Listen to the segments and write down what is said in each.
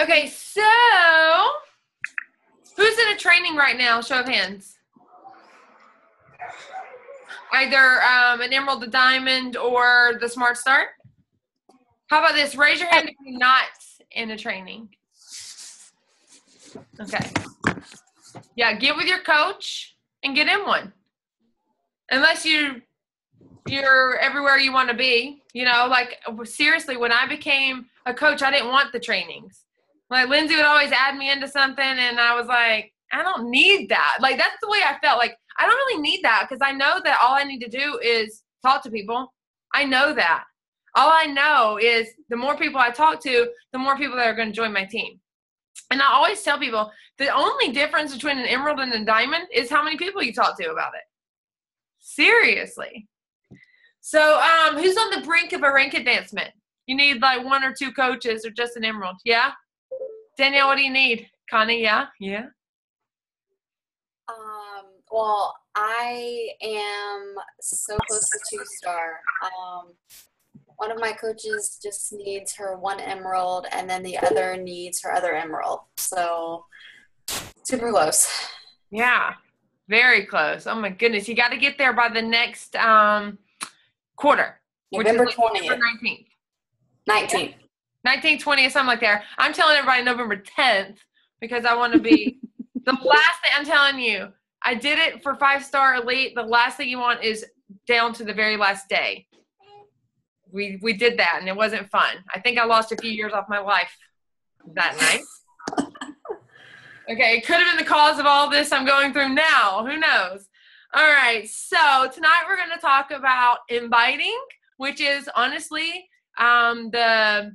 Okay, so who's in a training right now? Show of hands. Either an Emerald, the Diamond, or the Smart Start. How about this? Raise your hand if you're not in a training. Okay. Yeah, get with your coach and get in one. Unless you're everywhere you want to be. You know, like seriously, when I became a coach, I didn't want the trainings. Like Lindsay would always add me into something and I was like, I don't need that. Like that's the way I felt. Like I don't really need that because I know that all I need to do is talk to people. I know that. All I know is the more people I talk to, the more people that are going to join my team. And I always tell people the only difference between an Emerald and a Diamond is how many people you talk to about it. Seriously. So who's on the brink of a rank advancement? You need like 1 or 2 coaches or just an Emerald. Yeah? Danielle, what do you need? Connie, yeah? Yeah. Well, I am so close to 2-star. One of my coaches just needs her 1 Emerald, and then the other needs her other Emerald. So super close. Yeah, very close. Oh my goodness, you got to get there by the next quarter, November which is like 20th. November 19th. 19th, 20th, something like that. I'm telling everybody November 10th because I want to be the last thing. I'm telling you, I did it for 5-star elite. The last thing you want is down to the very last day. We did that, and it wasn't fun. I think I lost a few years off my life that night. Okay, it could have been the cause of all this I'm going through now. Who knows? All right, so tonight we're going to talk about inviting, which is honestly the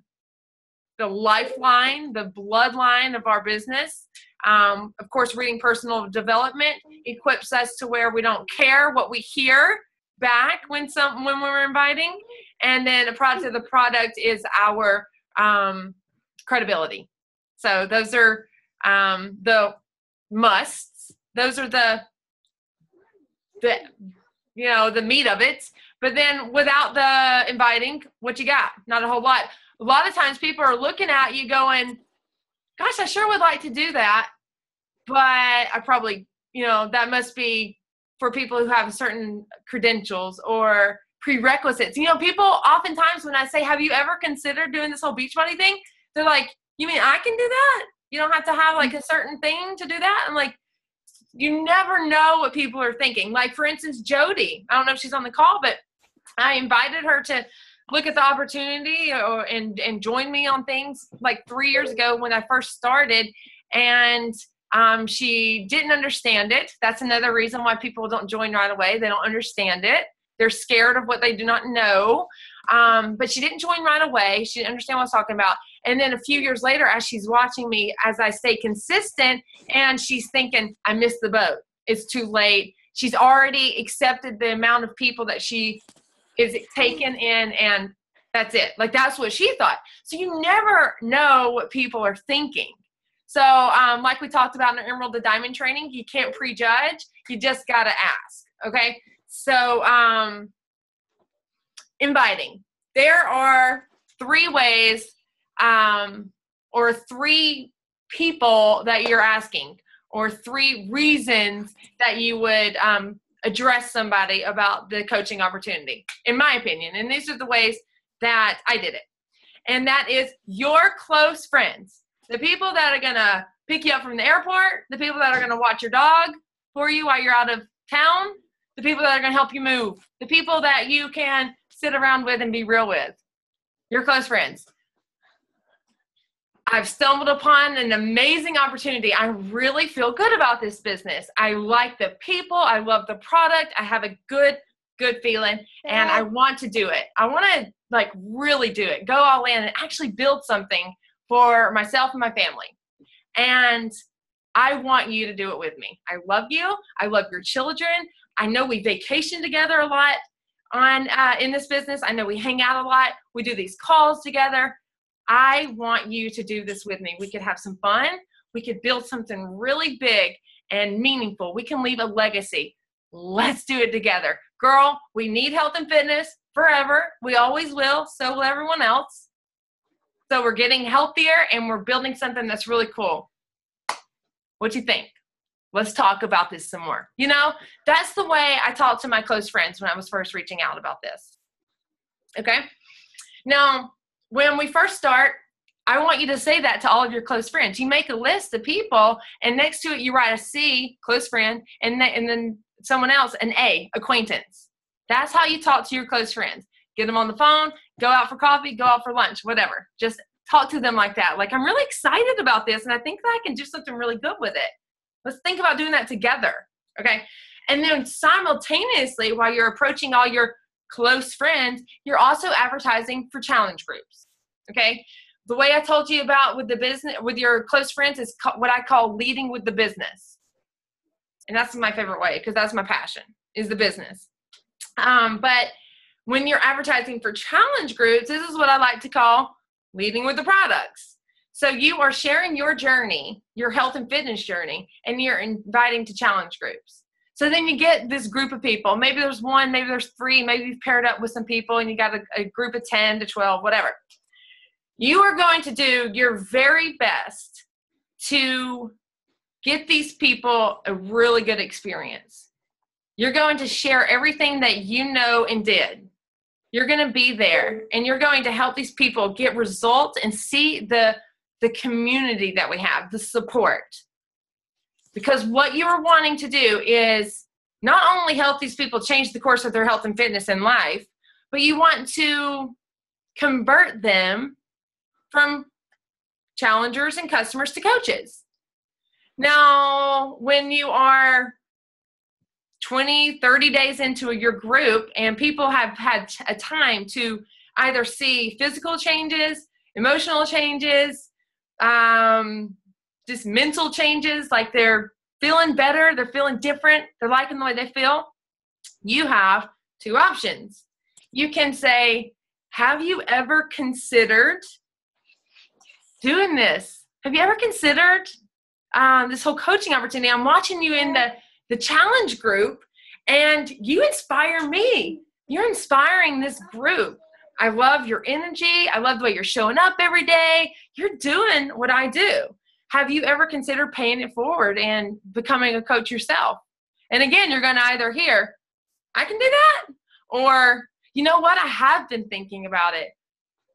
lifeline, the bloodline of our business. Of course, reading personal development equips us to where we don't care what we hear back when we're inviting. And then a product of the product is our credibility. So those are the musts. Those are the meat of it. But then without the inviting, what you got? Not a whole lot. A lot of times people are looking at you going, gosh, I sure would like to do that. But I probably, that must be for people who have certain credentials or prerequisites. People oftentimes when I say, have you ever considered doing this whole Beachbody thing? They're like, you mean I can do that? You don't have to have like a certain thing to do that? I'm like, you never know what people are thinking. Like for instance, Jody, I don't know if she's on the call, but I invited her to look at the opportunity and join me on things like 3 years ago when I first started. And she didn't understand it. That's another reason why people don't join right away. They don't understand it. They're scared of what they do not know. But she didn't join right away. She didn't understand what I was talking about. And then a few years later, as she's watching me, as I stay consistent, and she's thinking, I missed the boat. It's too late. She's already accepted the amount of people that she is taken in, and that's it. Like, that's what she thought. So you never know what people are thinking. So like we talked about in our Emerald to Diamond training, you can't prejudge. You just got to ask, okay? So inviting. There are 3 ways or 3 people that you're asking or 3 reasons that you would address somebody about the coaching opportunity, in my opinion. And these are the ways that I did it. And that is your close friends. The people that are going to pick you up from the airport, the people that are going to watch your dog for you while you're out of town, the people that are going to help you move, the people that you can sit around with and be real with, your close friends. I've stumbled upon an amazing opportunity. I really feel good about this business. I like the people. I love the product. I have a good feeling, and I want to do it. I want to like really do it, go all in and actually build something for myself and my family. And I want you to do it with me. I love you. I love your children. I know we vacation together a lot in this business. I know we hang out a lot. We do these calls together. I want you to do this with me. We could have some fun. We could build something really big and meaningful. We can leave a legacy. Let's do it together. Girl, we need health and fitness forever. We always will. So will everyone else. So we're getting healthier and we're building something that's really cool. What do you think? Let's talk about this some more. You know, that's the way I talked to my close friends when I was first reaching out about this. Okay? Now, when we first start, I want you to say that to all of your close friends. You make a list of people, and next to it, you write a C, close friend, and then someone else, an A, acquaintance. That's how you talk to your close friends. Get them on the phone, go out for coffee, go out for lunch, whatever. Just talk to them like that. Like, I'm really excited about this, and I think that I can do something really good with it. Let's think about doing that together, okay? And then simultaneously, while you're approaching all your close friends, you're also advertising for challenge groups, okay? The way I told you about with the business, with your close friends, is what I call leading with the business. And that's my favorite way, because that's my passion, is the business. But when you're advertising for challenge groups, this is what I like to call leading with the products. So you are sharing your journey, your health and fitness journey, and you're inviting to challenge groups. So then you get this group of people. Maybe there's one, maybe there's three, maybe you've paired up with some people and you got a group of 10 to 12, whatever. You are going to do your very best to get these people a really good experience. You're going to share everything that you know and did. You're going to be there, and you're going to help these people get results and see the community that we have, the support. Because what you're wanting to do is not only help these people change the course of their health and fitness in life, but you want to convert them from challengers and customers to coaches. Now, when you are 20, 30 days into your group and people have had a time to either see physical changes, emotional changes, just mental changes, like they're feeling better, they're feeling different, they're liking the way they feel, you have two options. You can say, have you ever considered doing this? Have you ever considered this whole coaching opportunity? I'm watching you in the challenge group, and you inspire me. You're inspiring this group. I love your energy. I love the way you're showing up every day. You're doing what I do. Have you ever considered paying it forward and becoming a coach yourself? And again, you're going to either hear, I can do that, or, you know what, I have been thinking about it.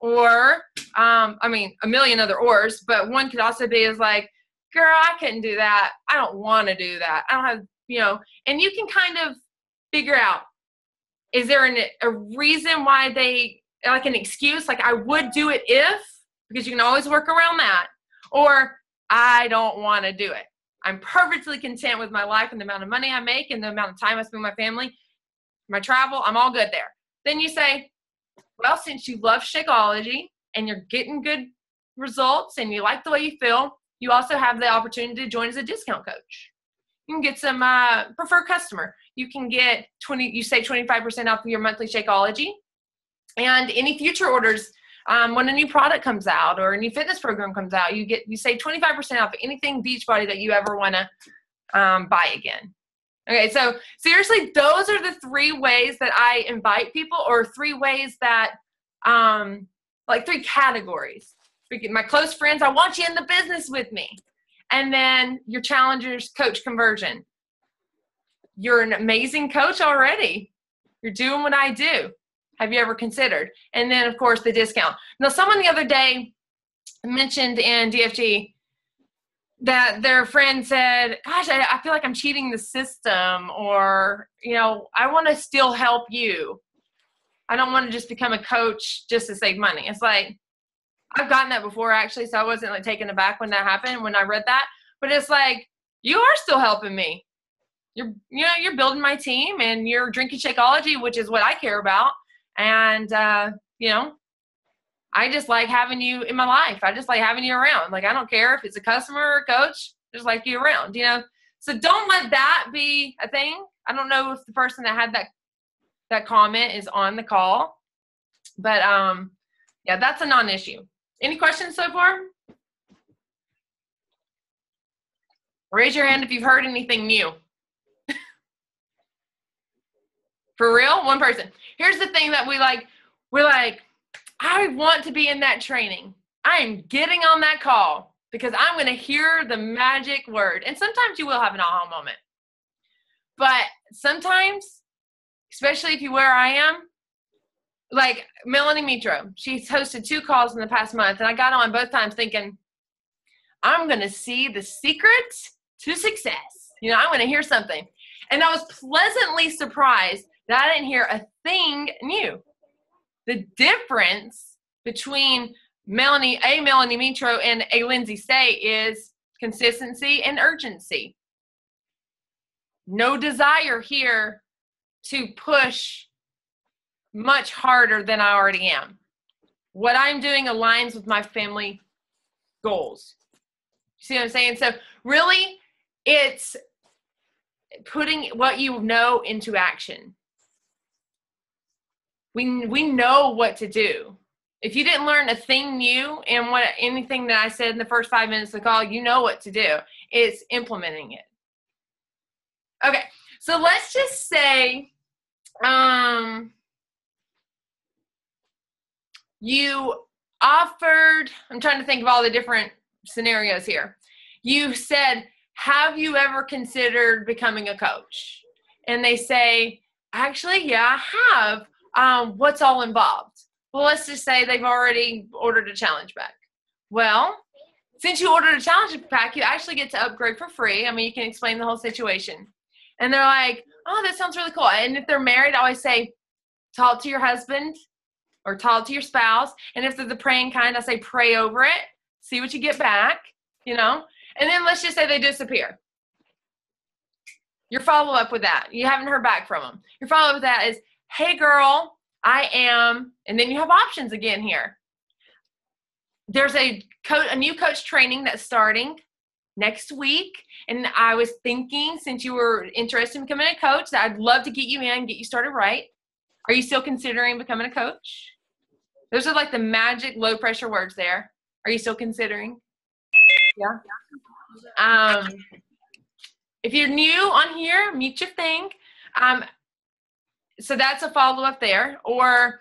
Or, I mean, a million other ors, but one could also be is like, girl, I couldn't do that. I don't want to do that. I don't have, you know, and you can kind of figure out, is there a reason why they, like an excuse, like I would do it if, because you can always work around that, or I don't want to do it. I'm perfectly content with my life and the amount of money I make and the amount of time I spend with my family, my travel, I'm all good there. Then you say, well, since you love Shakeology and you're getting good results and you like the way you feel, you also have the opportunity to join as a discount coach. You can get some preferred customer. You can get 25% off of your monthly Shakeology. And any future orders, when a new product comes out or a new fitness program comes out, you save 25% off anything Beachbody that you ever want to buy again. Okay, so seriously, those are the three ways that I invite people, or three ways that, like three categories. My close friends, I want you in the business with me. And then your challengers, coach conversion. You're an amazing coach already. You're doing what I do. Have you ever considered? And then, of course, the discount. Now, someone the other day mentioned in DFG that their friend said, gosh, I feel like I'm cheating the system, or, you know, I want to still help you. I don't want to just become a coach just to save money. It's like, I've gotten that before, actually, so I wasn't like taken aback when that happened, when I read that. But it's like, you are still helping me. You're building my team, and you're drinking Shakeology, which is what I care about. And, you know, I just like having you in my life. I just like having you around. Like, I don't care if it's a customer or a coach, just like you around, you know. So don't let that be a thing. I don't know if the person that had that comment is on the call. But, yeah, that's a non-issue. Any questions so far? Raise your hand if you've heard anything new. For real? One person. Here's the thing that we're like, I want to be in that training. I'm getting on that call because I'm going to hear the magic word. And sometimes you will have an aha moment. But sometimes, especially if you're where I am, like Melanie Mitro, she's hosted 2 calls in the past month, and I got on both times thinking, I'm going to see the secret to success. I'm going to hear something. And I was pleasantly surprised that I didn't hear a thing new. The difference between Melanie Mitro and a Lindsay Stay is consistency and urgency. No desire here to push much harder than I already am. What I'm doing aligns with my family goals. See what I'm saying? So really, it's putting what you know into action. We know what to do. If you didn't learn a thing new in anything that I said in the first 5 minutes of the call, you know what to do. It's implementing it. Okay, so let's just say you offered, I'm trying to think of all the different scenarios here. You said, have you ever considered becoming a coach? And they say, actually, yeah, I have. What's all involved? Well, let's just say they've already ordered a challenge pack. Well, since you ordered a challenge pack, you actually get to upgrade for free. I mean, you can explain the whole situation. And they're like, oh, that sounds really cool. And if they're married, I always say, talk to your husband or talk to your spouse. And if they're the praying kind, I say, pray over it. See what you get back, And then let's just say they disappear. Your follow-up with that, you haven't heard back from them. Your follow-up with that is, hey, girl, I am, and then you have options again here. There's a new coach training that's starting next week, and I was thinking, since you were interested in becoming a coach, that I'd love to get you in, get you started right. Are you still considering becoming a coach? Those are like the magic low-pressure words there. Are you still considering? Yeah. If you're new on here, mute your thing. So that's a follow-up there. Or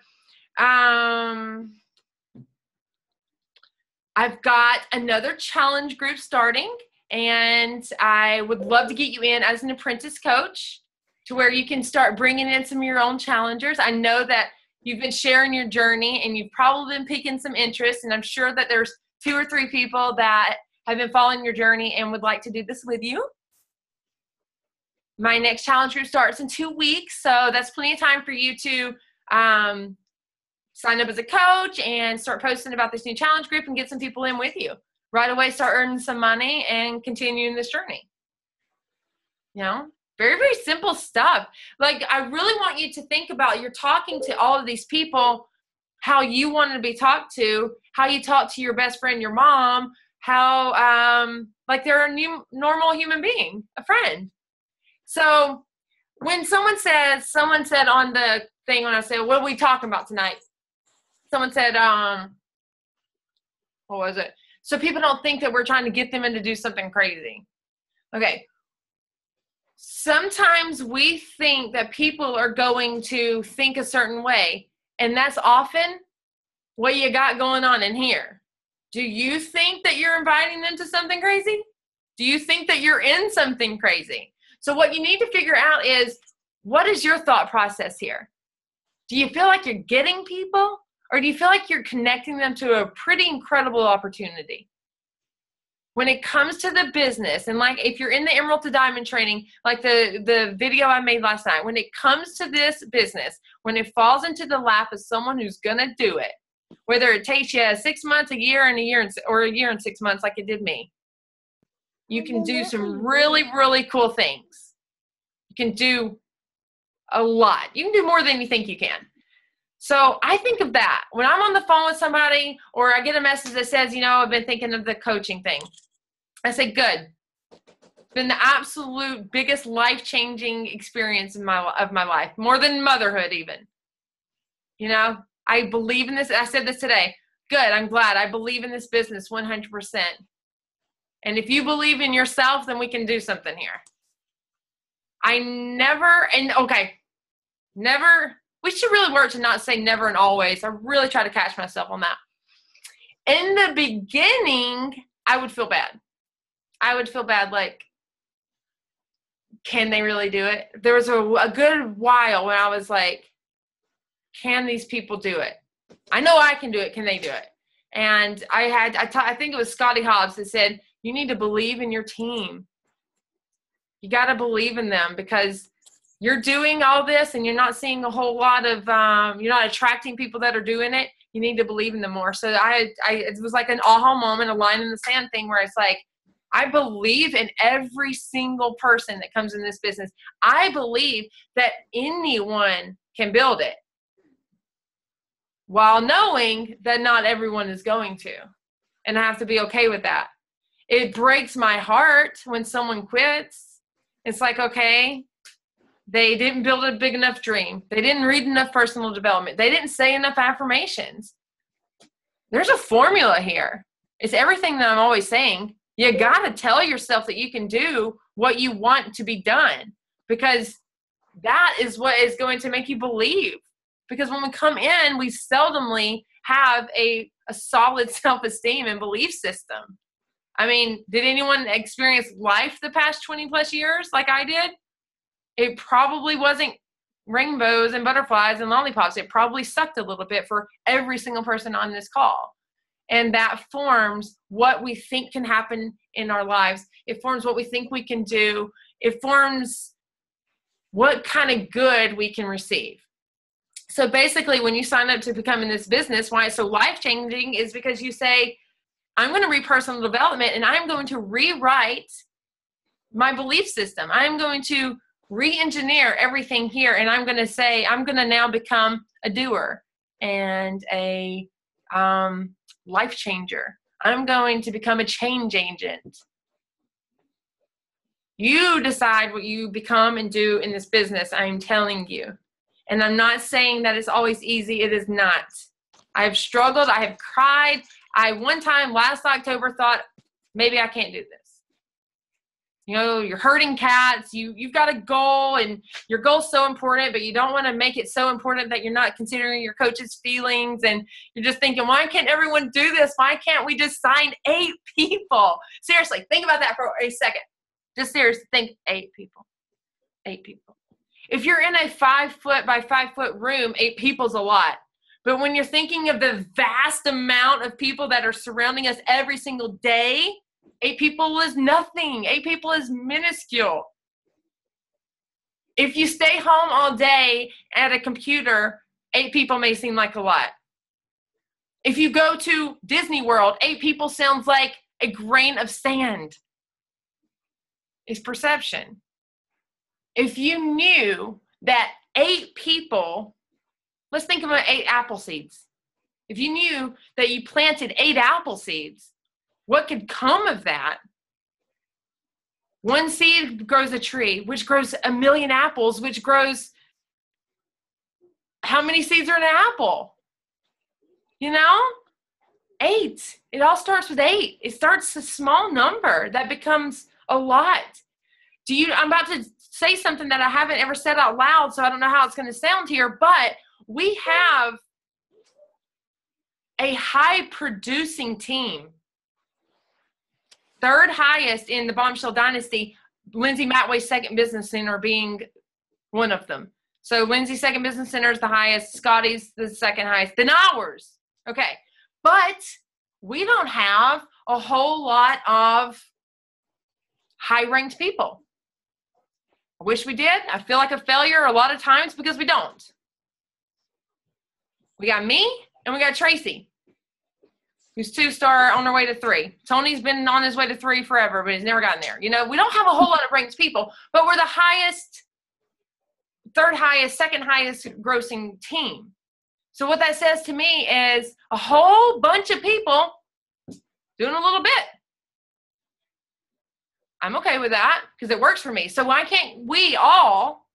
I've got another challenge group starting, and I would love to get you in as an apprentice coach to where you can start bringing in some of your own challengers. I know that you've been sharing your journey, and you've probably been piquing some interest, and I'm sure that there's 2 or 3 people that have been following your journey and would like to do this with you. My next challenge group starts in 2 weeks, so that's plenty of time for you to sign up as a coach and start posting about this new challenge group and get some people in with you. Right away, start earning some money and continuing this journey. Very, very simple stuff. Like, I really want you to think about, you're talking to all of these people, how you want to be talked to, how you talk to your best friend, your mom, how, like they're a new, normal human being, a friend. So when someone said on the thing, when I said, what are we talking about tonight? Someone said, what was it? So people don't think that we're trying to get them in to do something crazy. Okay. Sometimes we think that people are going to think a certain way, and that's often what you got going on in here. Do you think that you're inviting them to something crazy? Do you think that you're in something crazy? So what you need to figure out is, what is your thought process here? Do you feel like you're getting people, or do you feel like you're connecting them to a pretty incredible opportunity? When it comes to the business, and like if you're in the Emerald to Diamond training, like the video I made last night, when it comes to this business, when it falls into the lap of someone who's going to do it, whether it takes you 6 months, a year and 6 months like it did me, you can do some really, really cool things. You can do a lot. You can do more than you think you can. So I think of that. When I'm on the phone with somebody, or I get a message that says, I've been thinking of the coaching thing, I say, good. It's been the absolute biggest life-changing experience of my life, more than motherhood even. I believe in this. I said this today. Good, I'm glad. I believe in this business 100%. And if you believe in yourself, then we can do something here. We should really work to not say never and always. I really try to catch myself on that. in the beginning, I would feel bad. I would feel bad, like, can they really do it? There was a good while when I was like, can these people do it? I know I can do it. Can they do it? And I think it was Scotty Hobbs that said, you need to believe in your team. You got to believe in them, because you're doing all this and you're not seeing a whole lot of, you're not attracting people that are doing it. You need to believe in them more. So it was like an aha moment, a line in the sand thing, where it's like, I believe in every single person that comes in this business. I believe that anyone can build it, while knowing that not everyone is going to. And I have to be okay with that. It breaks my heart when someone quits. It's like, okay, they didn't build a big enough dream. They didn't read enough personal development. They didn't say enough affirmations. There's a formula here. It's everything that I'm always saying. You got to tell yourself that you can do what you want to be done, because that is what is going to make you believe. Because when we come in, we seldomly have a solid self-esteem and belief system. I mean, did anyone experience life the past 20 plus years like I did? It probably wasn't rainbows and butterflies and lollipops. It probably sucked a little bit for every single person on this call. And that forms what we think can happen in our lives. It forms what we think we can do. It forms what kind of good we can receive. So basically, when you sign up to become in this business, why it's so life-changing is because you say, I'm going to read personal development, and I'm going to rewrite my belief system. I'm going to re-engineer everything here, and I'm going to say, I'm going to now become a doer and a life changer. I'm going to become a change agent. You decide what you become and do in this business, I'm telling you. And I'm not saying that it's always easy. It is not. I've struggled. I have cried. I one time last October thought, maybe I can't do this. You know, you're herding cats. You've got a goal, and your goal's so important, but you don't want to make it so important that you're not considering your coach's feelings. And you're just thinking, why can't everyone do this? Why can't we just sign 8 people? Seriously, think about that for a second. Just seriously, think 8 people. 8 people. If you're in a 5 foot by 5 foot room, 8 people's a lot. But when you're thinking of the vast amount of people that are surrounding us every single day, 8 people is nothing. 8 people is minuscule. If you stay home all day at a computer, 8 people may seem like a lot. If you go to Disney World, 8 people sounds like a grain of sand. It's perception. If you knew that 8 people, let's think about 8 apple seeds. If you knew that you planted 8 apple seeds, what could come of that? 1 seed grows a tree, which grows 1,000,000 apples, which grows, how many seeds are in an apple? You know? 8. It all starts with 8. It starts a small number that becomes a lot. I'm about to say something that I haven't ever said out loud, so I don't know how it's going to sound here, but we have a high producing team. 3rd highest in the Bombshell Dynasty, Lindsay Matway's 2nd business center being one of them. So Lindsay's 2nd business center is the highest, Scotty's the 2nd highest, then ours. Okay. But we don't have a whole lot of high-ranked people. I wish we did. I feel like a failure a lot of times because we don't. We got me and we got Tracy, who's 2-star on her way to 3. Tony's been on his way to 3 forever, but he's never gotten there. You know, we don't have a whole lot of ranked people, but we're the highest, 3rd highest, 2nd highest grossing team. So what that says to me is a whole bunch of people doing a little bit. I'm okay with that because it works for me. So why can't we all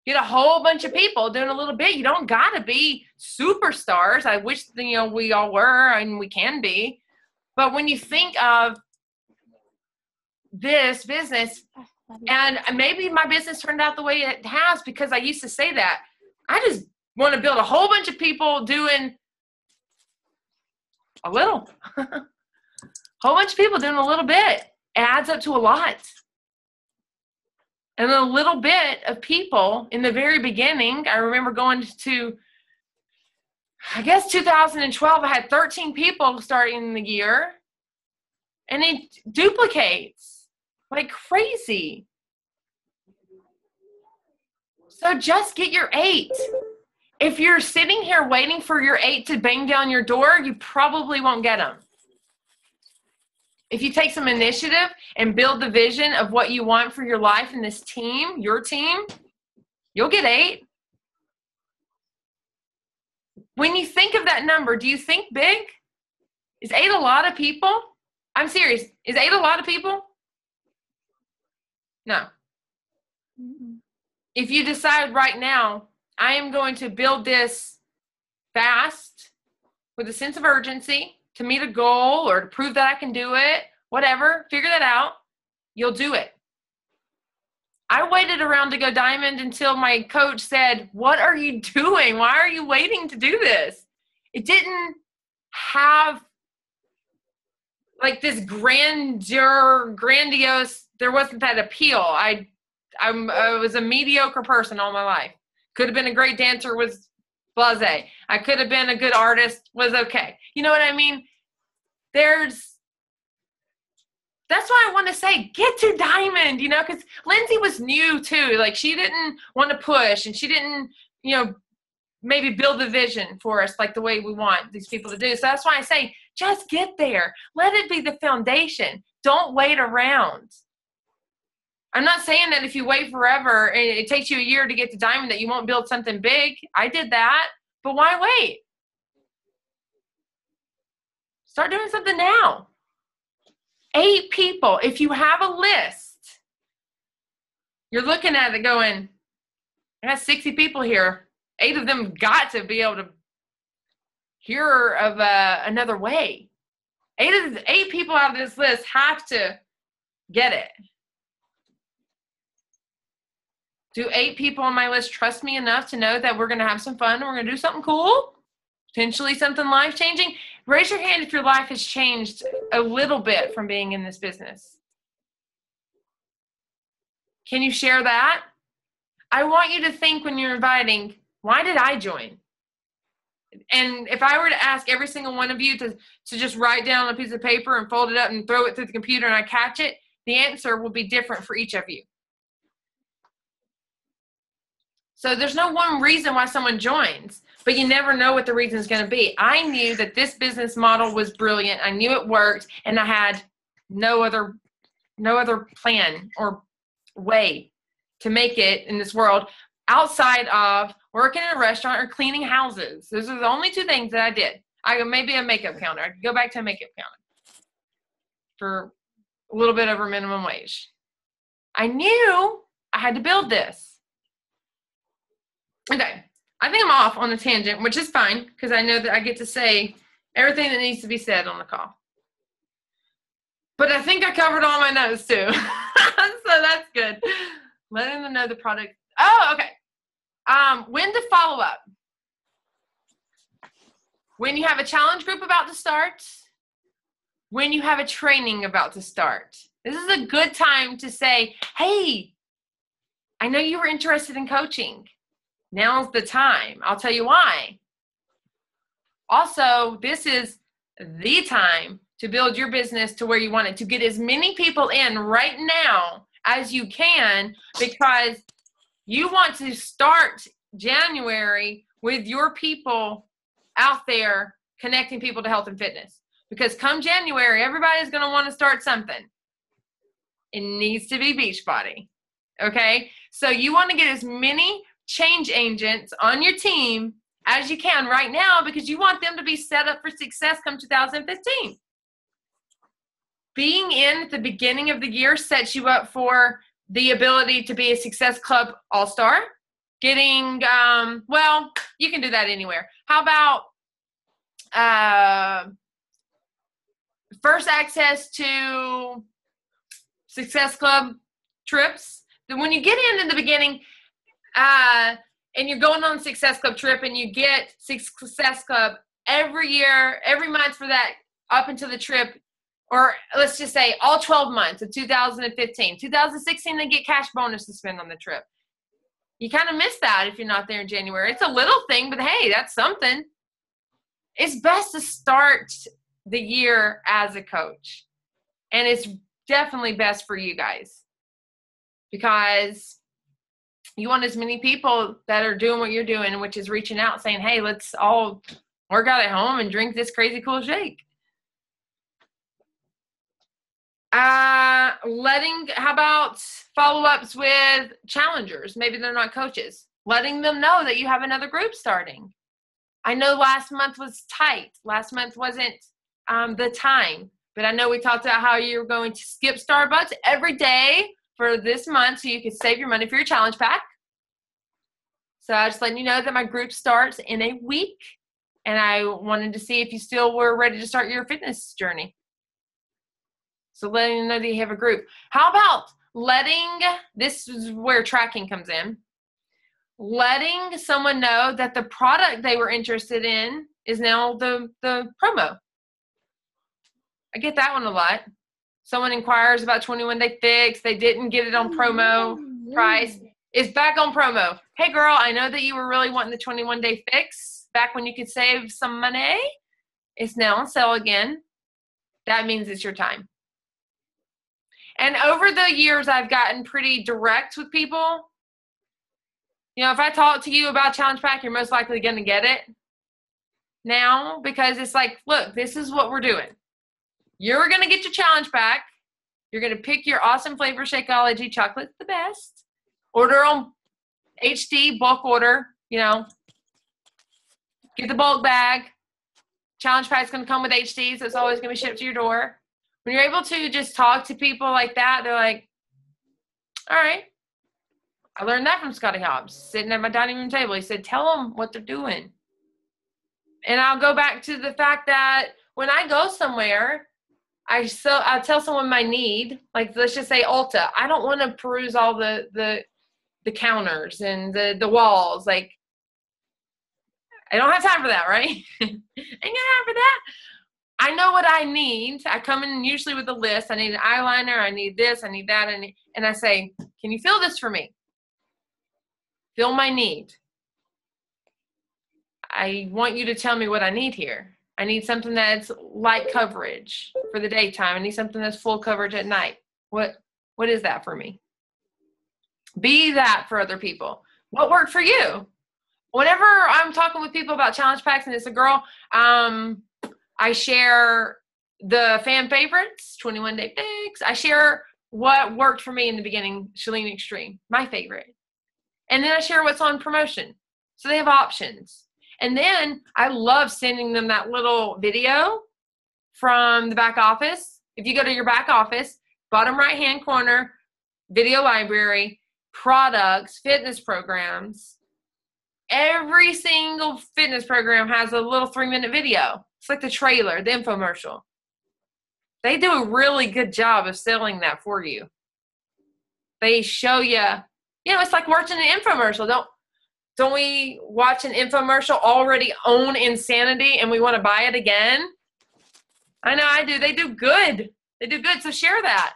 get a whole bunch of people doing a little bit? You don't got to be superstars. I wish, we all were, and we can be. But when you think of this business, and maybe my business turned out the way it has because I used to say that. I just want to build a whole bunch of people doing a little. Whole bunch of people doing a little bit. It adds up to a lot. And a little bit of people in the very beginning, I remember going to, I guess 2012, I had 13 people starting the year. And it duplicates like crazy. So just get your 8. If you're sitting here waiting for your 8 to bang down your door, you probably won't get them. If you take some initiative and build the vision of what you want for your life and this team, your team, you'll get 8. When you think of that number, do you think big? Is 8 a lot of people? I'm serious. Is 8 a lot of people? No. If you decide right now, I am going to build this fast with a sense of urgency to meet a goal or to prove that I can do it, whatever, figure that out, you'll do it. I waited around to go diamond until my coach said, what are you doing? Why are you waiting to do this? It didn't have like this grandiose, there wasn't that appeal. I was a mediocre person all my life. Could have been a great dancer, was blasé. I could have been a good artist, was okay. You know what I mean? That's why I want to say, get to diamond, you know, because Lindsay was new too. Like she didn't want to push and she didn't, you know, maybe build the vision for us like the way we want these people to do. So that's why I say, just get there. Let it be the foundation. Don't wait around. I'm not saying that if you wait forever and it takes you a year to get to diamond that you won't build something big. I did that, but why wait? Start doing something now. 8 people. If you have a list, you're looking at it going, I got 60 people here. 8 of them got to be able to hear of another way. 8 people out of this list have to get it. Do 8 people on my list trust me enough to know that we're going to have some fun and we're going to do something cool? Potentially something life-changing? Raise your hand if your life has changed a little bit from being in this business. Can you share that? I want you to think when you're inviting, why did I join? And if I were to ask every single one of you to just write down on a piece of paper and fold it up and throw it through the computer and I catch it, the answer will be different for each of you. So there's no one reason why someone joins, but you never know what the reason is going to be. I knew that this business model was brilliant. I knew it worked, and I had no other plan or way to make it in this world outside of working in a restaurant or cleaning houses. Those are the only 2 things that I did. Maybe a makeup counter. I could go back to a makeup counter for a little bit over minimum wage. I knew I had to build this. Okay, I think I'm off on a tangent, which is fine because I know that I get to say everything that needs to be said on the call. But I think I covered all my notes too. So that's good. Letting them know the product. Oh, okay. When to follow up. When you have a challenge group about to start. When you have a training about to start. This is a good time to say, hey, I know you were interested in coaching. Now's the time. I'll tell you why. Also, this is the time to build your business to where you want it, to get as many people in right now as you can, because you want to start January with your people out there connecting people to health and fitness. Because come January, everybody's going to want to start something. It needs to be Beachbody. Okay? So you want to get as many change agents on your team as you can right now because you want them to be set up for success come 2015. Being in at the beginning of the year sets you up for the ability to be a Success Club All-Star. Getting, well, you can do that anywhere. How about first access to Success Club trips? When you get in the beginning, and you're going on a Success Club trip and you get Success Club every year, every month for that up until the trip, or let's just say all 12 months of 2015. 2016, they get cash bonus to spend on the trip. You kind of miss that if you're not there in January. It's a little thing, but hey, that's something. It's best to start the year as a coach. And it's definitely best for you guys because you want as many people that are doing what you're doing, which is reaching out saying, hey, let's all work out at home and drink this crazy cool shake. How about follow-ups with challengers? Maybe they're not coaches. Letting them know that you have another group starting. I know last month was tight. Last month wasn't the time. But I know we talked about how you're going to skip Starbucks every day for this month so you can save your money for your challenge pack. So I just letting you know that my group starts in a week. And I wanted to see if you still were ready to start your fitness journey. So letting you know that you have a group. How about this is where tracking comes in, letting someone know that the product they were interested in is now the promo. I get that one a lot. Someone inquires about 21 Day Fix. They didn't get it on promo price. It's back on promo. Hey, girl, I know that you were really wanting the 21 Day Fix back when you could save some money. It's now on sale again. That means it's your time. And over the years, I've gotten pretty direct with people. You know, if I talk to you about Challenge Pack, you're most likely going to get it now because it's like, look, this is what we're doing. You're going to get your Challenge Pack. You're going to pick your awesome flavor Shakeology chocolate, the best. Order on HD, bulk order, you know. Get the bulk bag. Challenge Pack's going to come with HD, so it's always going to be shipped to your door. When you're able to just talk to people like that, they're like, all right. I learned that from Scotty Hobbs, sitting at my dining room table. He said, tell them what they're doing. And I'll go back to the fact that when I go somewhere, I'll tell someone my need. Like, let's just say Ulta. I don't want to peruse all the counters and the walls. Like, I don't have time for that, right? Ain't got time for that. I know what I need. I come in usually with a list. I need an eyeliner. I need this. I need that. And I say, can you fill this for me? Fill my need. I want you to tell me what I need here. I need something that's light coverage for the daytime. I need something that's full coverage at night. What is that for me? Be that for other people. What worked for you? Whenever I'm talking with people about challenge packs and it's a girl, I share the fan favorites, 21 Day Fix. I share what worked for me in the beginning, Chalene Extreme, my favorite. And then I share what's on promotion. So they have options. And then I love sending them that little video from the back office. If you go to your back office, bottom right-hand corner, video library, products, fitness programs. Every single fitness program has a little 3-minute video. It's like the trailer, the infomercial. They do a really good job of selling that for you. They show you, it's like watching an infomercial. Don't we watch an infomercial already own insanity and we want to buy it again? I know I do. They do good. They do good. So share that.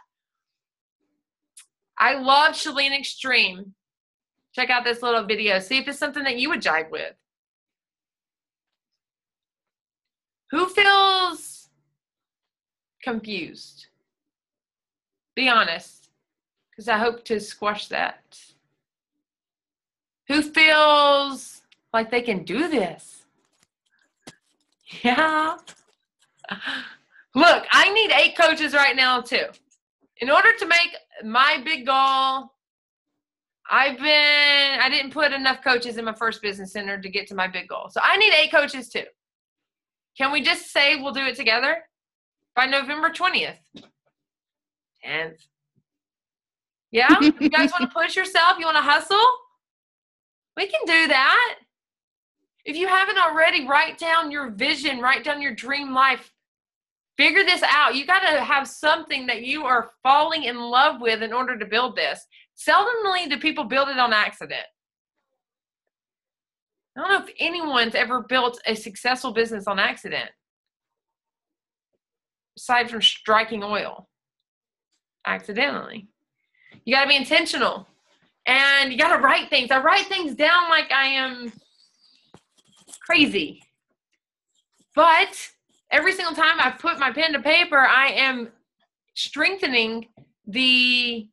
I love Chalene Extreme. Check out this little video. See if it's something that you would jive with. Who feels confused? Be honest, because I hope to squash that. Who feels like they can do this? Yeah. Look, I need 8 coaches right now too. In order to make my big goal, I didn't put enough coaches in my first business center to get to my big goal. So I need 8 coaches too. Can we just say we'll do it together by November 20th? 10th. Yeah? You guys want to push yourself? You want to hustle? We can do that. If you haven't already, write down your vision, write down your dream life. Figure this out. You got to have something that you are falling in love with in order to build this. Seldomly do people build it on accident. I don't know if anyone's ever built a successful business on accident, aside from striking oil accidentally. You got to be intentional, and you got to write things. I write things down like I am crazy, but every single time I put my pen to paper, I am strengthening the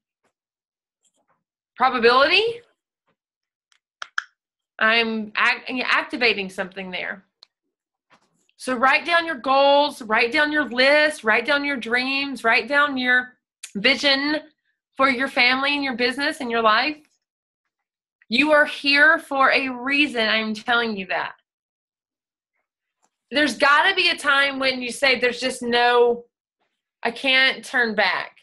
probability. I'm activating something there. So write down your goals, write down your list, write down your dreams, write down your vision for your family and your business and your life. You are here for a reason. I'm telling you that. There's got to be a time when you say there's just no, I can't turn back.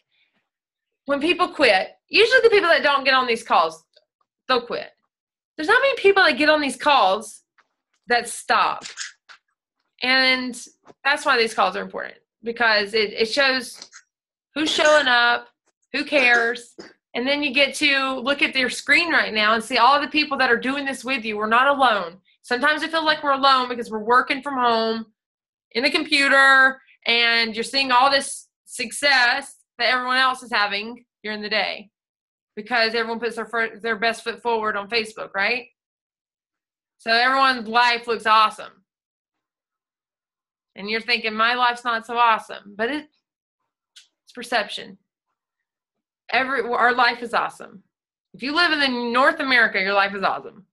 When people quit, usually the people that don't get on these calls, they'll quit. There's not many people that get on these calls that stop. And that's why these calls are important, because it shows who's showing up, who cares. And then you get to look at their screen right now and see all the people that are doing this with you. We're not alone. Sometimes it feels like we're alone because we're working from home in the computer and you're seeing all this success that everyone else is having during the day because everyone puts their best foot forward on Facebook, right? So everyone's life looks awesome. And you're thinking, my life's not so awesome, but it's perception. Our life is awesome. If you live in North America, your life is awesome.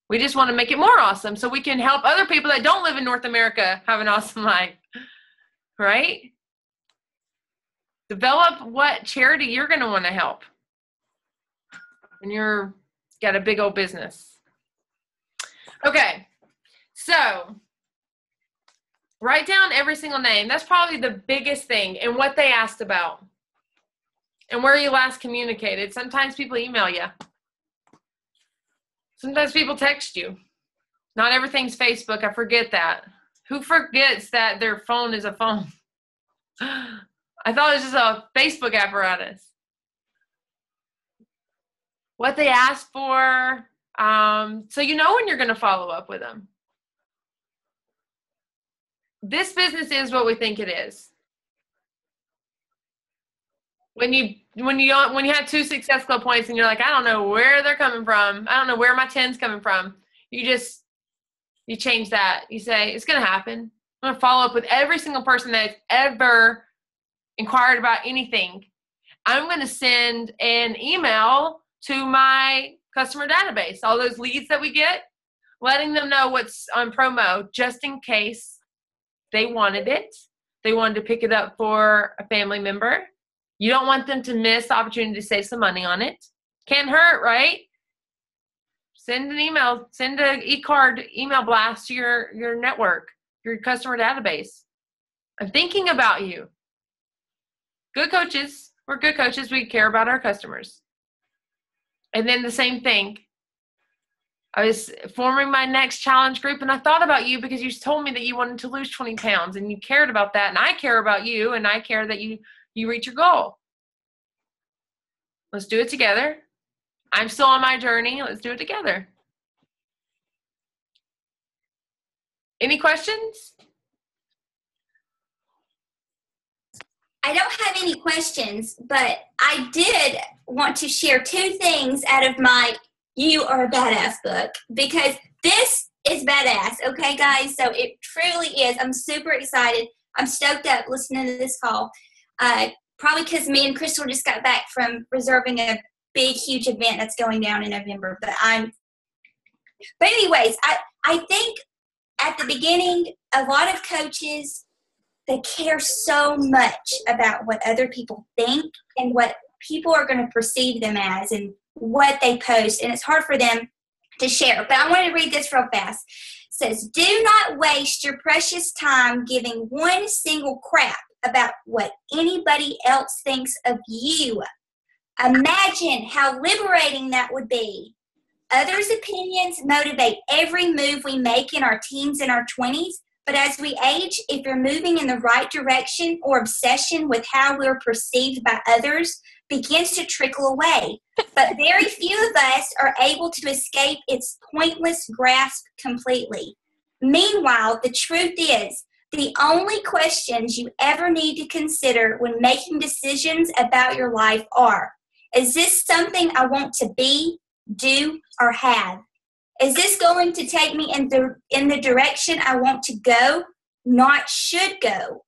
We just want to make it more awesome so we can help other people that don't live in North America have an awesome life, right? Develop what charity you're going to want to help when you're got a big old business. Okay, so write down every single name. That's probably the biggest thing, and what they asked about and where you last communicated. Sometimes people email you. Sometimes people text you. Not everything's Facebook. I forget that. Who forgets that their phone is a phone? I thought it was just a Facebook apparatus. What they asked for. So you know when you're going to follow up with them. This business is what we think it is. When you have 2 Success Club points and you're like, I don't know where they're coming from. I don't know where my 10's coming from. You change that. You say, it's going to happen. I'm going to follow up with every single person that's ever inquired about anything. I'm going to send an email to my customer database, all those leads that we get, letting them know what's on promo just in case they wanted it. They wanted to pick it up for a family member. You don't want them to miss the opportunity to save some money on it. Can't hurt, right? Send an email, send an e-card email blast to your network, your customer database. I'm thinking about you. Good coaches. We're good coaches. We care about our customers. And then the same thing. I was forming my next challenge group, and I thought about you because you told me that you wanted to lose 20 pounds, and you cared about that, and I care about you, and I care that you reach your goal. Let's do it together. I'm still on my journey. Let's do it together. Any questions? I don't have any questions, but I did want to share 2 things out of my You Are a Badass book, because this is badass, okay, guys? So it truly is. I'm super excited. I'm stoked up listening to this call. Probably because me and Crystal just got back from reserving a big, huge event that's going down in November. But anyways, I think at the beginning, a lot of coaches, they care so much about what other people think and what people are going to perceive them as and what they post. And it's hard for them to share. But I want to read this real fast. It says, do not waste your precious time giving one single crap about what anybody else thinks of you. Imagine how liberating that would be. Others' opinions motivate every move we make in our teens and our 20s, but as we age, if you're moving in the right direction or obsession with how we're perceived by others begins to trickle away. But very few of us are able to escape its pointless grasp completely. Meanwhile, the truth is, the only questions you ever need to consider when making decisions about your life are, is this something I want to be, do, or have? Is this going to take me in the direction I want to go, not should go?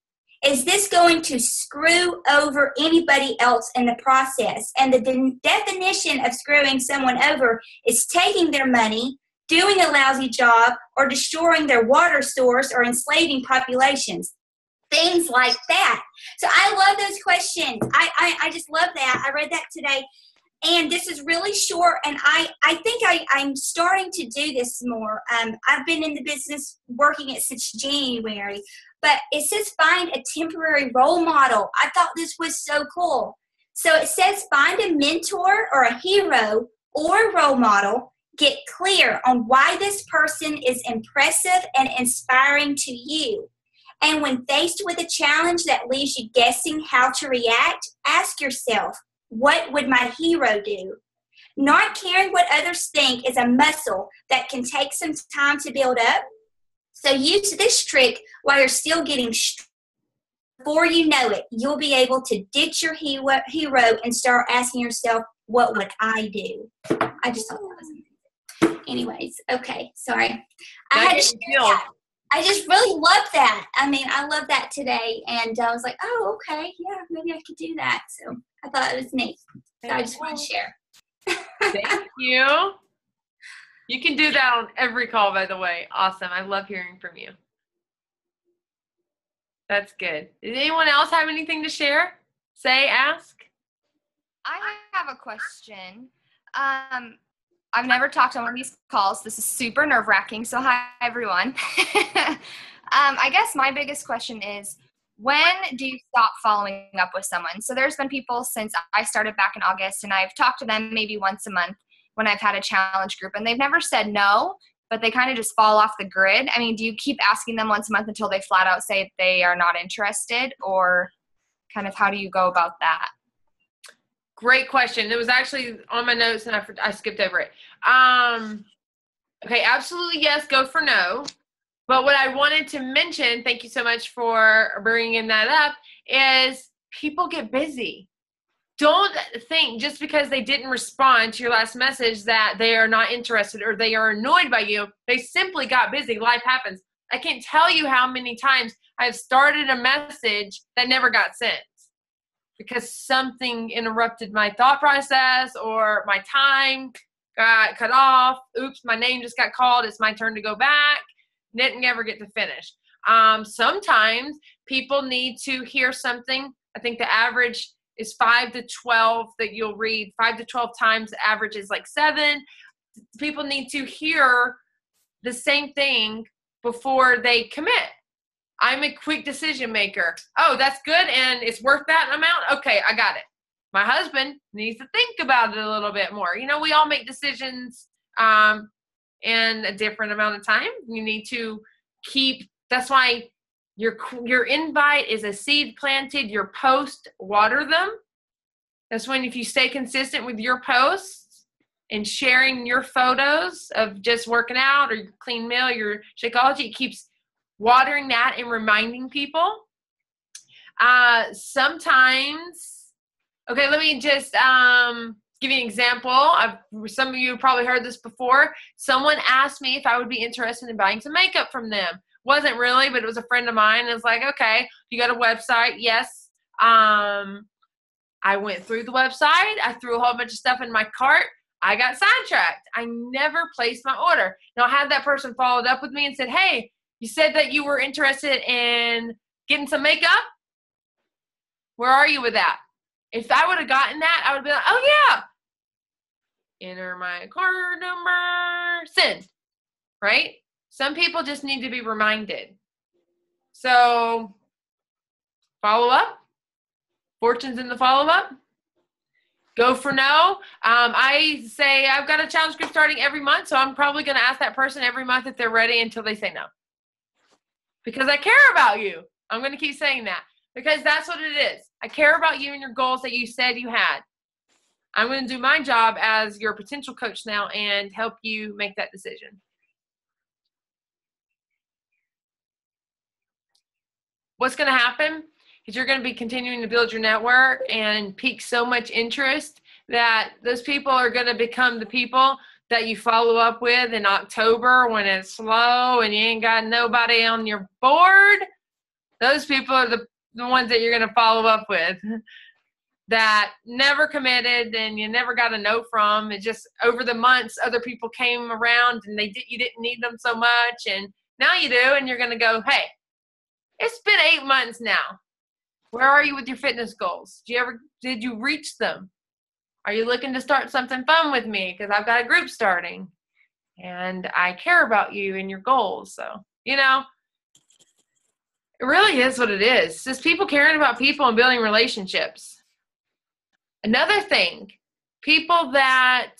Is this going to screw over anybody else in the process? And the definition of screwing someone over is taking their money, doing a lousy job, or destroying their water source or enslaving populations. Things like that. So I love those questions. I just love that. I read that today. And this is really short, and I think I'm starting to do this more. I've been in the business working it since January, but it says find a temporary role model. I thought this was so cool. So it says find a mentor or a hero or role model. Get clear on why this person is impressive and inspiring to you. And when faced with a challenge that leaves you guessing how to react, ask yourself, what would my hero do? Not caring what others think is a muscle that can take some time to build up. So use this trick while you're still getting strong. Before you know it, you'll be able to ditch your hero and start asking yourself, what would I do? I just thought that was amazing. Anyways, okay, sorry. I had to share that. I just really love that. I mean, I love that today. And I was like, oh, okay, yeah, maybe I could do that. So I thought it was neat. So I just want to share. Thank you. You can do that on every call, by the way. Awesome. I love hearing from you. That's good. Does anyone else have anything to share? Say, ask? I have a question. I've never talked on one of these calls. This is super nerve-wracking, so hi, everyone. I guess my biggest question is, when do you stop following up with someone? So there's been people since I started back in August, and I've talked to them maybe once a month when I've had a challenge group, and they've never said no, but they kind of just fall off the grid. I mean, do you keep asking them once a month until they flat out say they are not interested, or kind of how do you go about that? Great question. It was actually on my notes and I skipped over it. Okay, absolutely yes, go for no. But what I wanted to mention, thank you so much for bringing that up, is people get busy. Don't think just because they didn't respond to your last message that they are not interested or they are annoyed by you. They simply got busy. Life happens. I can't tell you how many times I've started a message that never got sent because something interrupted my thought process or my time got cut off. Oops, my name just got called. It's my turn to go back. Didn't ever get to finish. Sometimes people need to hear something. I think the average is 5 to 12 that you'll read. 5 to 12 times, the average is like 7. People need to hear the same thing before they commit. I'm a quick decision maker. Oh, that's good and it's worth that amount? Okay, I got it. My husband needs to think about it a little bit more. You know, we all make decisions in a different amount of time. You need to keep, that's why your invite is a seed planted, your post, water them. That's when if you stay consistent with your posts and sharing your photos of just working out or your clean meal, your Shakeology, it keeps watering that and reminding people. Sometimes, okay, let me just give you an example. Some of you have probably heard this before. Someone asked me if I would be interested in buying some makeup from them. Wasn't really, but it was a friend of mine. It was like, okay, you got a website? Yes. I went through the website. I threw a whole bunch of stuff in my cart. I got sidetracked. I never placed my order. Now, I had that person followed up with me and said, hey, you said that you were interested in getting some makeup. Where are you with that? If I would have gotten that, I would be like, oh, yeah. Enter my card number. Send. Right? Some people just need to be reminded. So, follow up. Fortune's in the follow-up. Go for no. I say I've got a challenge group starting every month, so I'm probably going to ask that person every month if they're ready until they say no. Because I care about you. I'm going to keep saying that. because that's what it is. I care about you and your goals that you said you had. I'm going to do my job as your potential coach now and help you make that decision. What's going to happen is you're going to be continuing to build your network and pique so much interest that those people are going to become the people that you follow up with in October when it's slow and you ain't got nobody on your board. Those people are the ones that you're going to follow up with that never committed and you never got a no from. It just over the months, other people came around and you didn't need them so much. And now you do. And you're going to go, hey, it's been 8 months now. Where are you with your fitness goals? Did you reach them? Are you looking to start something fun with me? Because I've got a group starting and I care about you and your goals. So, it really is what it is. It's just people caring about people and building relationships. Another thing, people that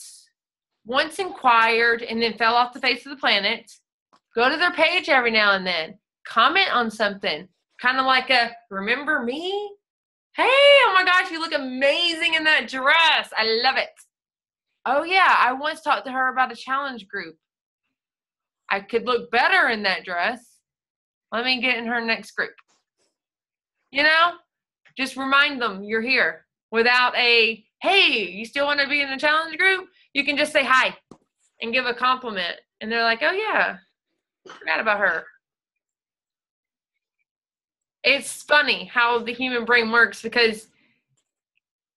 once inquired and then fell off the face of the planet, go to their page every now and then, comment on something, kind of like a, remember me? Hey, oh my gosh, you look amazing in that dress. I love it. Oh yeah, I once talked to her about a challenge group. I could look better in that dress. Let me get in her next group. Just remind them you're here without a, hey, you still want to be in the challenge group? You can just say hi and give a compliment. And they're like, oh yeah, forgot about her. It's funny how the human brain works because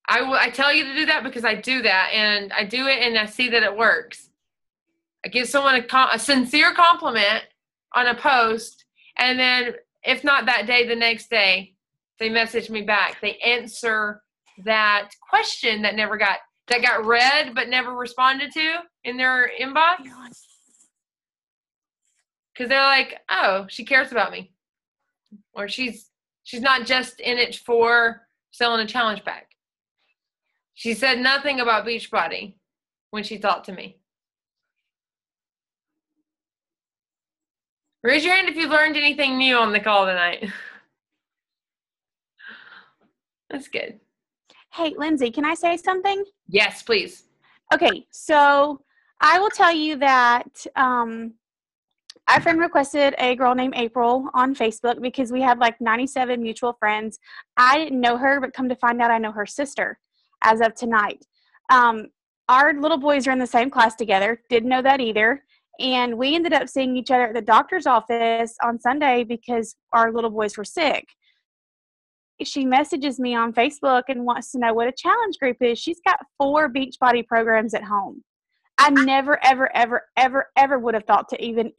I tell you to do that because I do that and I do it and I see that it works. I give someone a sincere compliment on a post and then if not that day, the next day, they message me back. They answer that question that got read but never responded to in their inbox. Because they're like, oh, she cares about me. Or she's not just in it for selling a challenge pack. She said nothing about Beachbody when she talked to me. Raise your hand if you learned anything new on the call tonight. That's good. Hey, Lindsay, can I say something? Yes, please. Okay, so I will tell you that I friend requested a girl named April on Facebook because we had like 97 mutual friends. I didn't know her, but come to find out I know her sister as of tonight. Our little boys are in the same class together. Didn't know that either. And we ended up seeing each other at the doctor's office on Sunday because our little boys were sick. She messages me on Facebook and wants to know what a challenge group is. She's got 4 Beachbody programs at home. I never, ever, ever, ever, ever would have thought to even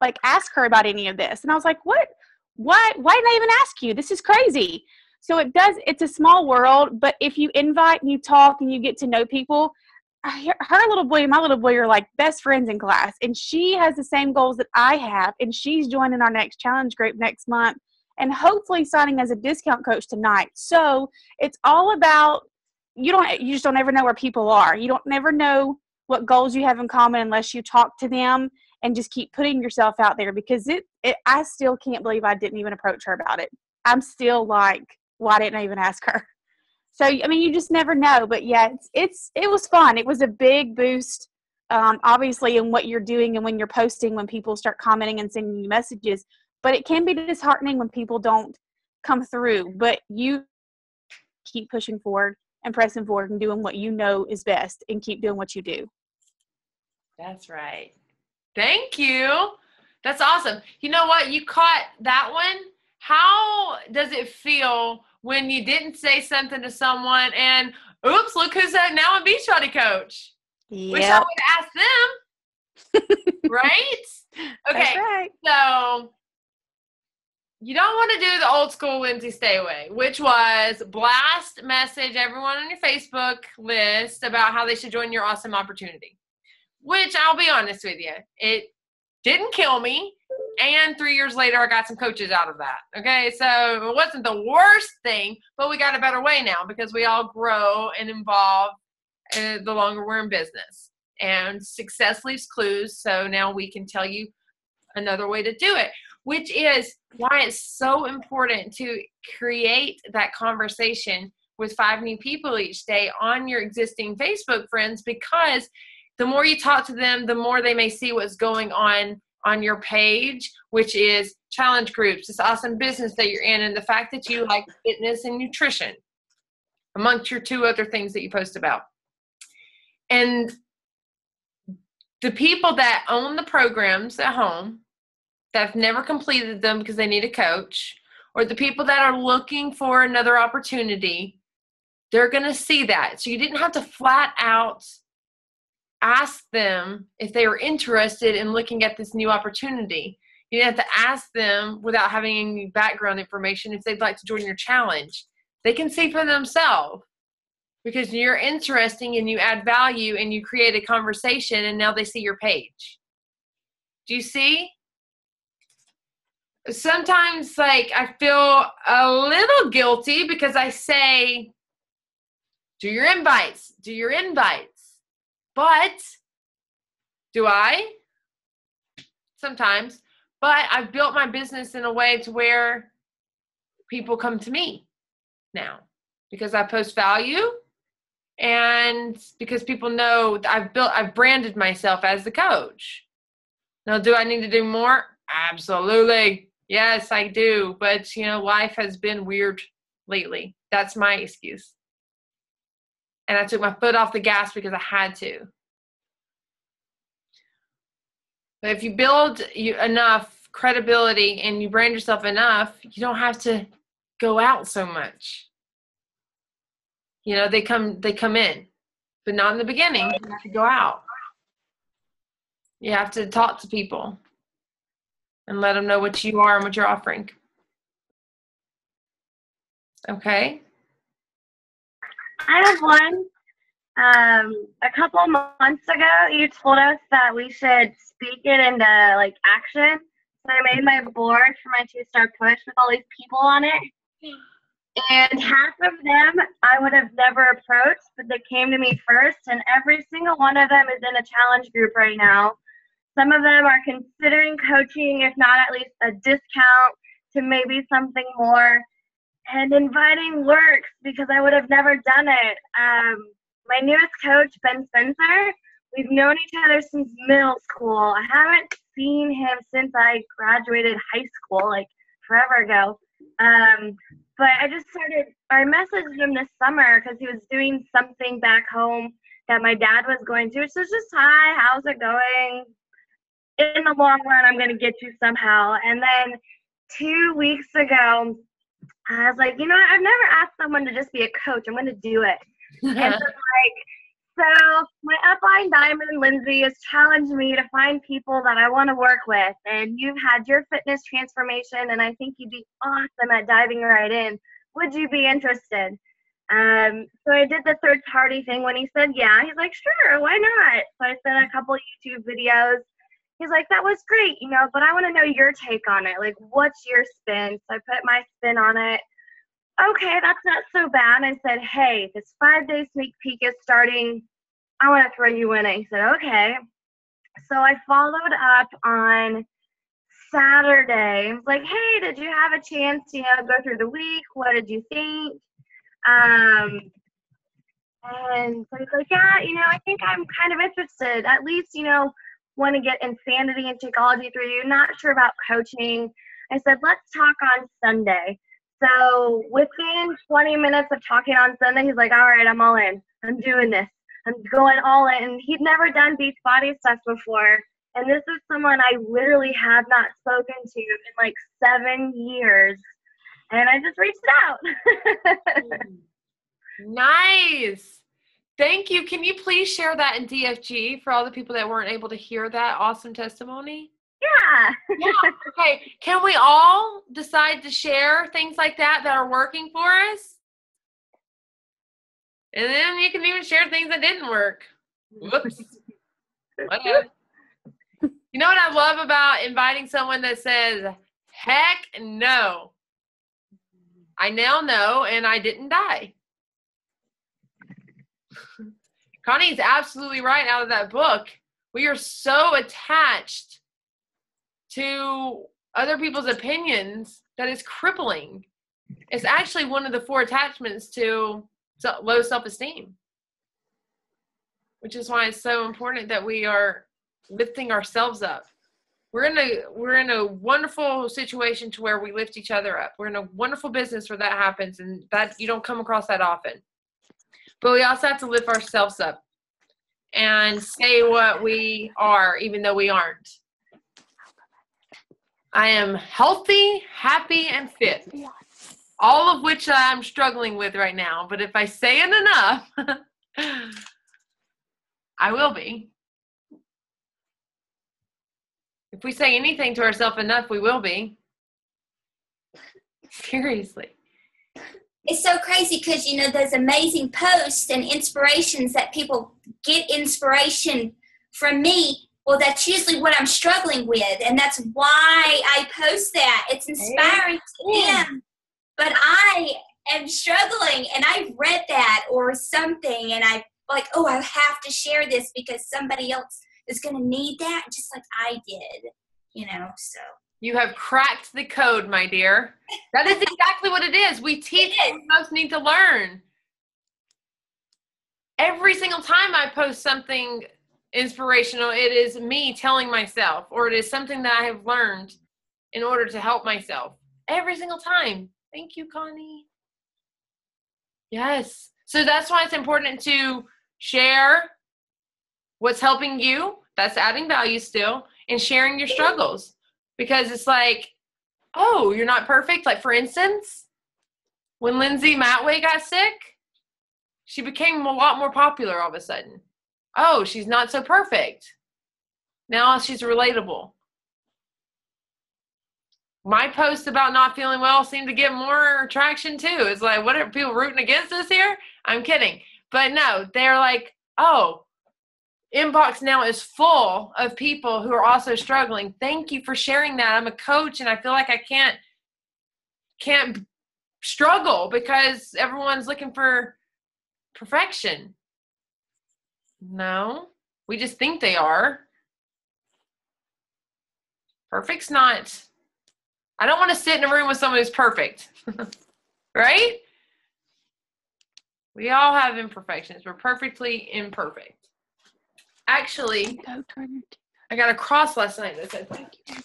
like ask her about any of this. And I was like, what? Why did I even ask you? This is crazy. So it's a small world, but if you invite and you talk and you get to know people, her little boy and my little boy are like best friends in class. And she has the same goals that I have. And she's joining our next challenge group next month and hopefully signing as a discount coach tonight. So it's all about, you just don't ever know where people are. You don't never know what goals you have in common unless you talk to them and just keep putting yourself out there because I still can't believe I didn't even approach her about it. I'm still like, why didn't I even ask her? So, I mean, you just never know. But yeah, it was fun. It was a big boost, obviously, in what you're doing and when you're posting, when people start commenting and sending you messages. But it can be disheartening when people don't come through. But you keep pushing forward and pressing forward and doing what you know is best and keep doing what you do. That's right. Thank you. That's awesome. You know what? You caught that one. How does it feel when you didn't say something to someone and, oops, look who's now a Beachbody coach? Yep. Wish I would ask them. Right? Okay. That's right. So you don't want to do the old school Lindsay Stay way, which was blast message everyone on your Facebook list about how they should join your awesome opportunity. Which I'll be honest with you, it didn't kill me. And 3 years later, I got some coaches out of that. Okay, so it wasn't the worst thing, but we got a better way now because we all grow and evolve the longer we're in business. And success leaves clues, so now we can tell you another way to do it. which is why it's so important to create that conversation with 5 new people each day on your existing Facebook friends, because the more you talk to them, the more they may see what's going on your page, which is challenge groups, this awesome business that you're in, and the fact that you like fitness and nutrition, amongst your 2 other things that you post about. And the people that own the programs at home that have never completed them because they need a coach, or the people that are looking for another opportunity, they're going to see that. So you didn't have to flat out ask them if they were interested in looking at this new opportunity. You didn't have to ask them without having any background information if they'd like to join your challenge. They can see for themselves because you're interesting and you add value and you create a conversation, and now they see your page. Do you see? Sometimes, like, I feel a little guilty because I say, do your invites. But do I? Sometimes. But I've built my business in a way to where people come to me now because I post value and because people know I've branded myself as the coach. Now, do I need to do more? Absolutely. Yes, I do. But, life has been weird lately. That's my excuse. And I took my foot off the gas because I had to. But if you build enough credibility and you brand yourself enough, you don't have to go out so much. They come in, but not in the beginning. You have to go out. You have to talk to people and let them know what you are and what you're offering. Okay? I have one. A couple months ago, you told us that we should speak it into action. So I made my board for my 2-star push with all these people on it. And half of them I would have never approached, but they came to me first. And every single one of them is in a challenge group right now. Some of them are considering coaching, if not at least a discount to maybe something more. And inviting works because I would have never done it. My newest coach, Ben Spencer, we've known each other since middle school. I haven't seen him since I graduated high school, forever ago. But I messaged him this summer because he was doing something back home that my dad was going to. So it's just, hi, how's it going? In the long run, I'm going to get you somehow. And then 2 weeks ago, I was like, I've never asked someone to just be a coach. I'm going to do it. And so my upline diamond, Lindsay, has challenged me to find people that I want to work with. And you've had your fitness transformation, and I think you'd be awesome at diving right in. Would you be interested? So I did the third party thing. When he said, yeah, he's like, sure, why not? So I sent a couple YouTube videos. He's like, that was great, but I want to know your take on it. What's your spin? So I put my spin on it. Okay, that's not so bad. I said, hey, this 5-day sneak peek is starting. I want to throw you in it. He said, okay. So I followed up on Saturday. I was like, hey, did you have a chance to, go through the week? What did you think? And so he's like, yeah, I think I'm kind of interested. At least, want to get Insanity and Shakeology through you. Not sure about coaching. I said, let's talk on Sunday. So within 20 minutes of talking on Sunday, he's like, all right, I'm all in. I'm doing this. I'm going all in. And he'd never done Beachbody stuff before. And this is someone I literally have not spoken to in 7 years. And I just reached out. Nice. Thank you. Can you please share that in DFG for all the people that weren't able to hear that awesome testimony? Yeah. Okay. Can we all decide to share things like that are working for us? And then you can even share things that didn't work. Whoops. Whatever. You know what I love about inviting someone that says, heck no. I now know and I didn't die. Connie's absolutely right out of that book. We are so attached to other people's opinions that is crippling. It's actually one of the 4 attachments to low self-esteem, which is why it's so important that we are lifting ourselves up. We're in a wonderful situation to where we lift each other up. We're in a wonderful business where that happens, and that you don't come across that often. But we also have to lift ourselves up and say what we are, even though we aren't. I am healthy, happy, and fit. All of which I'm struggling with right now. But if I say it enough, I will be. If we say anything to ourselves enough, we will be. Seriously. It's so crazy because, you know, there's amazing posts and inspirations that people get inspiration from me. Well, that's usually what I'm struggling with, and that's why I post that. It's inspiring to them, but I am struggling, and I've read that or something, and I'm like, oh, I have to share this because somebody else is going to need that just like I did, you know, so. You have cracked the code, my dear. That is exactly what it is. We teach what we most need to learn. Every single time I post something inspirational, it is me telling myself, or it is something that I have learned in order to help myself. Every single time. Thank you, Connie. Yes. So that's why it's important to share what's helping you. That's adding value still, and sharing your struggles. Because it's like, oh, you're not perfect. Like, for instance, when Lindsay Matway got sick, she became a lot more popular all of a sudden. Oh, she's not so perfect. Now she's relatable. My post about not feeling well seemed to get more traction too. It's like, what are people rooting against us here? I'm kidding. But no, they're like, oh, inbox now is full of people who are also struggling. Thank you for sharing that. I'm a coach and I feel like I can't struggle because everyone's looking for perfection. No, we just think they are. Perfect's not. I don't want to sit in a room with someone who's perfect. Right? We all have imperfections. We're perfectly imperfect. Actually, I got a cross last night that said thank you.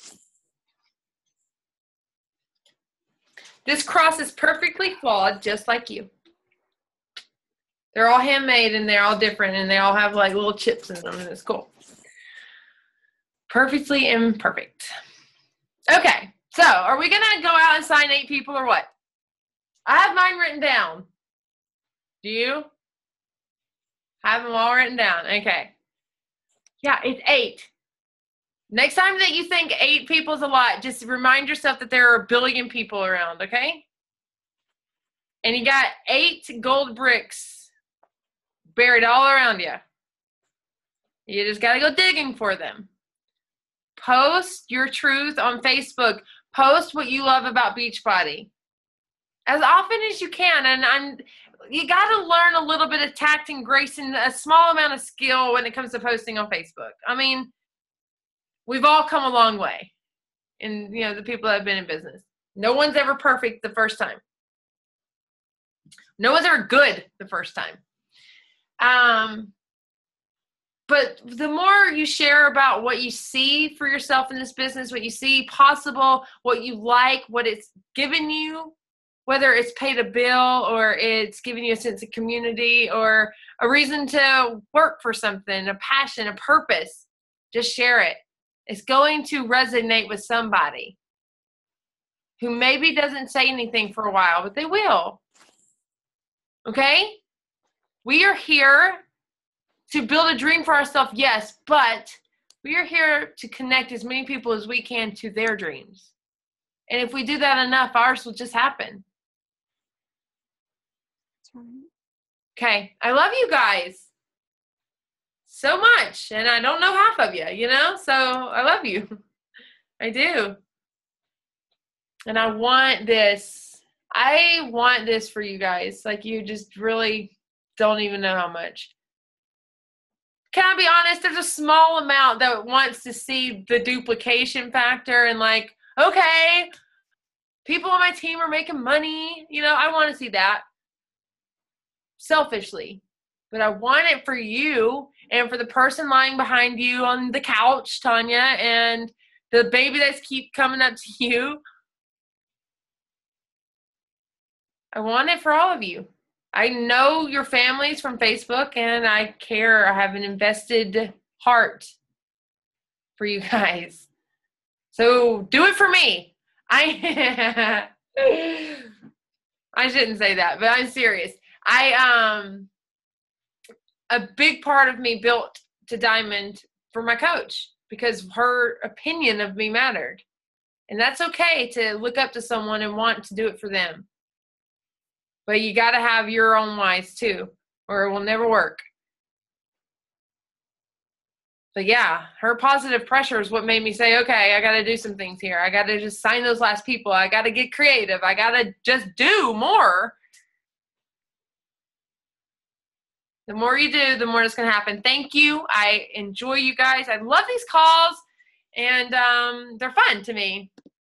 This cross is perfectly flawed, just like you. They're all handmade and they're all different and they all have like little chips in them and it's cool. Perfectly imperfect. Okay, so are we going to go out and sign 8 people or what? I have mine written down. Do you? Have them all written down. Okay. Yeah, it's 8. Next time that you think 8 people is a lot, just remind yourself that there are 1 billion people around, okay? And you got 8 gold bricks buried all around you. You just got to go digging for them. Post your truth on Facebook. Post what you love about Beachbody as often as you can. And you got to learn a little bit of tact and grace and a small amount of skill when it comes to posting on Facebook. I mean, we've all come a long way. And, you know, the people that have been in business. No one's ever perfect the first time. No one's ever good the first time. But the more you share about what you see for yourself in this business, what you see possible, what you like, what it's given you, whether it's paid a bill or it's giving you a sense of community or a reason to work for something, a passion, a purpose, just share it. It's going to resonate with somebody who maybe doesn't say anything for a while, but they will. Okay? We are here to build a dream for ourselves, yes, but we are here to connect as many people as we can to their dreams. And if we do that enough, ours will just happen. Okay, I love you guys so much, and I don't know half of you, you know, so I love you. I do. And I want this for you guys. Like, you just really don't even know how much. Can I be honest? There's a small amount that wants to see the duplication factor and like, okay, people on my team are making money. You know, I want to see that selfishly. But I want it for you and for the person lying behind you on the couch, Tanya, and the baby that's keep coming up to you. I want it for all of you. I know your families from Facebook, and I care. I have an invested heart for you guys. So do it for me. I shouldn't say that, but I'm serious. A big part of me built to Diamond for my coach because her opinion of me mattered. And that's okay to look up to someone and want to do it for them. But you got to have your own whys too, or it will never work. But yeah, her positive pressure is what made me say, okay, I got to do some things here. I got to just sign those last people. I got to get creative. I got to just do more. The more you do, the more it's going to happen. Thank you. I enjoy you guys. I love these calls, and they're fun to me.